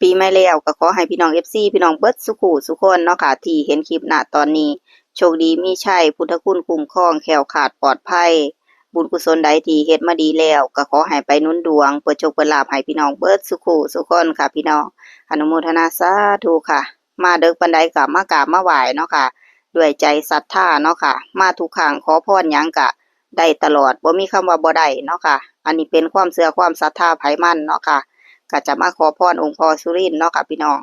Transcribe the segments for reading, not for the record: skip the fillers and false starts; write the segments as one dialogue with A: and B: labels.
A: ปีใหม่แล้วก็ขอให้พี่น้อง FC พี่น้องเบิดสุขุสุขคนเนาะค่ะที่เห็นคลิปณตอนนี้โชคดีมีชัยพุทธคุณคุ้มครองแคล้วคลาดปลอดภัยบุญกุศลใดที่เฮ็ดมาดีแล้วก็ขอให้ไปหนุนดวงเปิดโชคเปิดลาภให้พี่น้องเบิดสุขุสุขคนค่ะพี่น้องอนุโมทนาสาธุค่ะมาเด้อปานใดก็มากราบมาไหว้เนาะค่ะด้วยใจศรัทธาเนาะค่ะมาทุกครั้งขอพรหยังก็ได้ตลอดบ่มีคำว่าบ่ได้เนาะค่ะอันนี้เป็นความเชื่อความศรัทธาไผมันเนาะค่ะก็จะมาขอพรองค์พ่อสุรินทร์เนาะค่ะพี่น้อง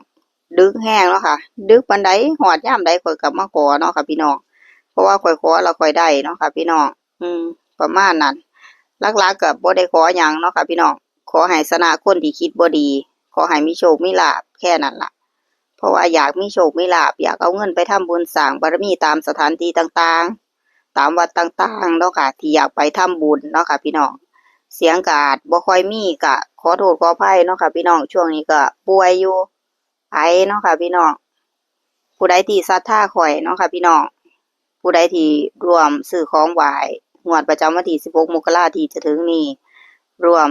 A: ดึกแห้งเนาะค่ะดึกปานใดฮอดยามใดข้อยก็มาขอเนาะค่ะพี่น้องเพราะว่าข้อยขอแล้วข้อยได้เนาะค่ะพี่น้องประมาณนั้นหลักๆก็บ่ได้ขอหยังเนาะค่ะพี่น้องขอให้ชนะคนที่คิดบ่ดีขอให้มีโชคมีลาภแค่นั้นล่ะเพราะว่าอยากมีโชคมีลาภอยากเอาเงินไปทำบุญสร้างบารมีตามสถานที่ต่างๆตามวัดต่างๆเนาะค่ะที่อยากไปทำบุญเนาะค่ะพี่น้องเสียงก็อาจบ่ค่อยมีก็ขอโทษขออภัยเนาะค่ะพี่น้องช่วงนี้ก็ป่วยอยู่ไอเนาะค่ะพี่น้องผู้ใดที่ศรัทธาข้อยเนาะค่ะพี่น้องผู้ใดที่ร่วมซื้อของไหว้งวดประจำวันที่16มกราคมที่จะถึงนี้ร่วม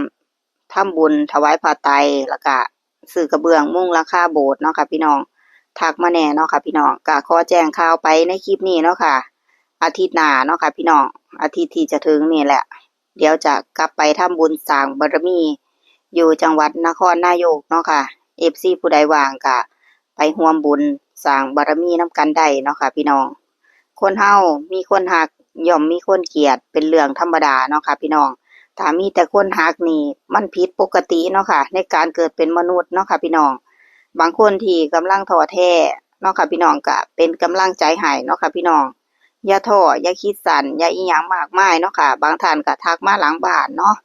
A: ทำบุญถวายผ้าไตรแล้วก็ซื้อกระเบื้องมุงหลังคาโบสถ์เนาะค่ะพี่น้องทักมาแน่เนาะค่ะพี่น้องก็ขอแจ้งข่าวไปในคลิปนี้เนาะค่ะอาทิตย์หน้าเนาะค่ะพี่น้องอาทิตย์ที่จะถึงนี่แหละเดี๋ยวจะกลับไปทำบุญสร้างบารมีอยู่จังหวัดนครนายกเนาะค่ะ FC ผู้ใดว่างก็ไปร่วมบุญสร้างบารมีนำกันได้เนาะค่ะพี่น้องคนเฮามีคนฮักย่อมมีคนเกลียดเป็นเรื่องธรรมดาเนาะค่ะพี่น้องถ้ามีแต่คนฮักนี่มันผิดปกติเนาะค่ะในการเกิดเป็นมนุษย์เนาะค่ะพี่น้องบางคนที่กำลังท้อแท้เนาะค่ะพี่น้องก็เป็นกำลังใจให้เนาะค่ะพี่น้องอย่าท้ออย่าคิดสั้นอย่าอิหยังมากมายเนาะค่ะบางท่านก็ทักมาหลังบ้านเนาะ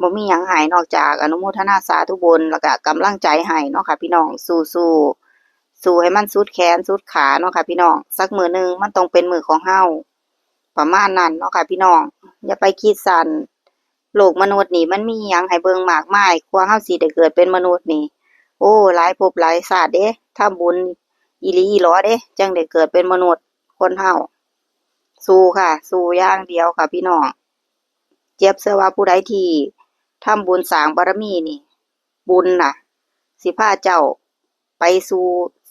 A: บ่มีหยังให้นอกจากอนุโมทนาสาธุบุญแล้วก็กำลังใจให้เนาะค่ะพี่น้องสู้ๆสู้ให้มันสุดแขนสุดขาเนาะค่ะพี่น้องสักมื้อหนึ่งมันต้องเป็นมื้อของเฮาประมาณนั้นเนาะค่ะพี่น้องอย่าไปคิดสั้นโลกมนุษย์นี่มันมีหยังให้เบิ่งมากมายกว่าเฮาสิได้เกิดเป็นมนุษย์นี่โอ้หลายภพหลายชาติเด้ทำบุญอีหลีอีหลอเด้จังได้เกิดเป็นมนุษย์คนเฮาสู้ค่ะสู้อย่างเดียวค่ะพี่น้องเจี๊ยบเชื่อว่าผู้ใดที่ทำบุญสร้างบารมีนี่บุญน่ะสิพาเจ้าไปสู่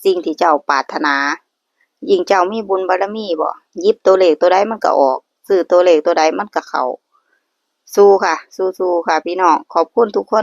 A: สิ่งที่เจ้าปรารถนายิ่งเจ้ามีบุญบารมีบ่หยิบตัวเลขตัวใดมันก็ออกซื้อตัวเลขตัวใดมันก็เข้าสู้ค่ะสู้ๆค่ะพี่น้องขอบคุณทุกคน